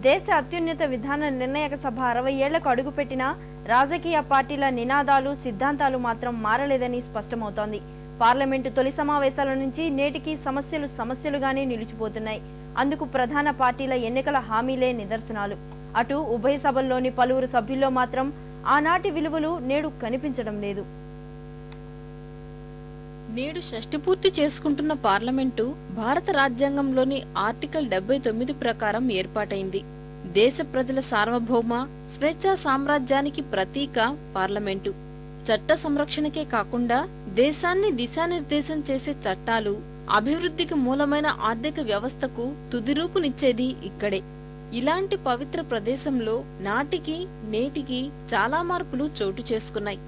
దేశ అత్యున్నత విధాన నిర్ణాయక సభ 60 ఏళ్లకు అడుగుపెట్టినా రాజకీయ పార్టీల నినాదాలు సిద్ధాంతాలు మాత్రం మారలేదని స్పష్టమవుతోంది. పార్లమెంటు తొలి సమావేశాల నుంచి నేటికి సమస్యలుగానే నిలిచిపోతున్నాయి. అందుకు ప్రధాన పార్టీల ఎన్నికల హామీలే నిదర్శనాలు. అటు ఉభయ సభల్లోని పలువురు సభ్యుల్లో మాత్రం ఆనాటి విలువలు నేడు కనిపించడం లేదు. నేడు షష్టి పూర్తి చేసుకుంటున్న పార్లమెంటు భారత రాజ్యాంగంలోని ఆర్టికల్ 79 ప్రకారం ఏర్పాటైంది. దేశ ప్రజల సార్వభౌమ స్వేచ్ఛా సామ్రాజ్యానికి ప్రతీక పార్లమెంటు. చట్ట సంరక్షణకే కాకుండా దేశాన్ని దిశానిర్దేశం చేసే చట్టాలు, అభివృద్ధికి మూలమైన ఆర్థిక వ్యవస్థకు తుదిరూపునిచ్చేది ఇక్కడే. ఇలాంటి పవిత్ర ప్రదేశంలో నాటికి నేటికి చాలా మార్పులు చోటు చేసుకున్నాయి.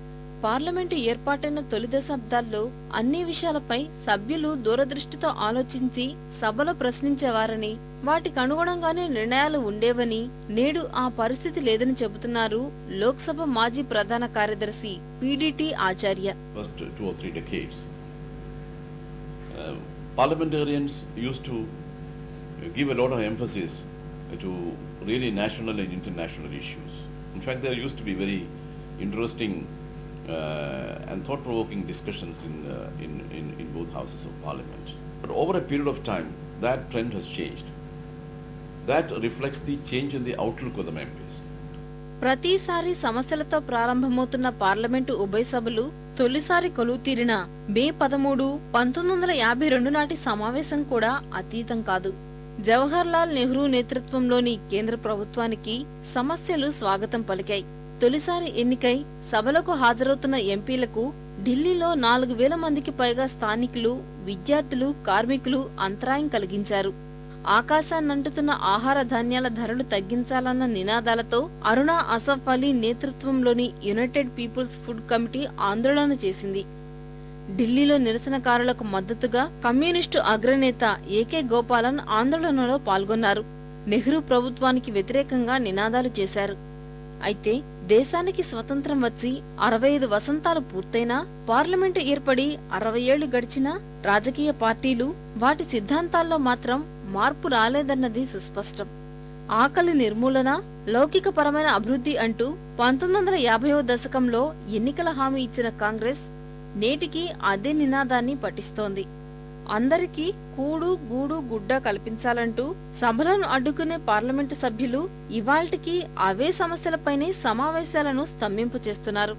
పార్లమెంటు ఏర్పాటైన తొలి దశాబ్దాల్లో అన్ని విషయాలపై సభ్యులు దూరదృష్టితో ఆలోచించి సభలో ప్రశ్నించేవారని, వాటికి అనుగుణంగానే నిర్ణయాలు ఉండేవని, నేడు ఆ పరిస్థితి లేదని చెబుతున్నారు లోక్సభ మాజీ ప్రధాన కార్యదర్శి PDT Acharya. Parliamentarians used to give a lot of emphasis to really national and international issues. In fact, there used to be very interesting and thought-provoking discussions in both houses of parliament. But over a period of time, that trend has changed. That reflects the change in the outlook of the members. ప్రతిసారి సమస్యలతో ప్రారంభమవుతున్న parliament ఉభయ సభలు తొలిసారి కొలువు తీరిన మే 13, 1952 నాటి సమావేశం కూడా అతీతం కాదు. జవహర్ లాల్ నెహ్రూ నేతృత్వంలోని కేంద్ర ప్రభుత్వానికి సమస్యలు స్వాగతం పలికాయి. తొలిసారి ఎన్నికై సభలకు హాజరవుతున్న ఎంపీలకు ఢిల్లీలో 4,000 మందికి పైగా స్థానికులు, విద్యార్థులు, కార్మికులు అంతరాయం కలిగించారు. ఆకాశాన్నంటుతున్న ఆహార ధాన్యాల ధరలు తగ్గించాలన్న నినాదాలతో అరుణా అసఫ్ అలీ నేతృత్వంలోని యునైటెడ్ పీపుల్స్ ఫుడ్ కమిటీ ఆందోళన చేసింది. ఢిల్లీలో నిరసనకారులకు మద్దతుగా కమ్యూనిస్టు అగ్రనేత ఏకే గోపాలన్ ఆందోళనలో పాల్గొన్నారు. నెహ్రూ ప్రభుత్వానికి వ్యతిరేకంగా నినాదాలు చేశారు. అయితే దేశానికి స్వతంత్రం వచ్చి 65 వసంతాలు పూర్తయినా, పార్లమెంటు ఏర్పడి 60 ఏళ్లు గడిచినా రాజకీయ పార్టీలు వాటి సిద్ధాంతాల్లో మాత్రం మార్పు రాలేదన్నది సుస్పష్టం. ఆకలి నిర్మూలన, లౌకికపరమైన అభివృద్ధి అంటూ 1950వ దశకంలో ఎన్నికల హామీ ఇచ్చిన కాంగ్రెస్ నేటికి అదే నినాదాన్ని పఠిస్తోంది. అందరికీ కూడు గూడు గుడ్డ కల్పించాలంటూ సభలను అడ్డుకునే పార్లమెంటు సభ్యులు ఇవాళ్టికి అవే సమస్యలపైనే సమావేశాలను స్తంభింపు చేస్తున్నారు.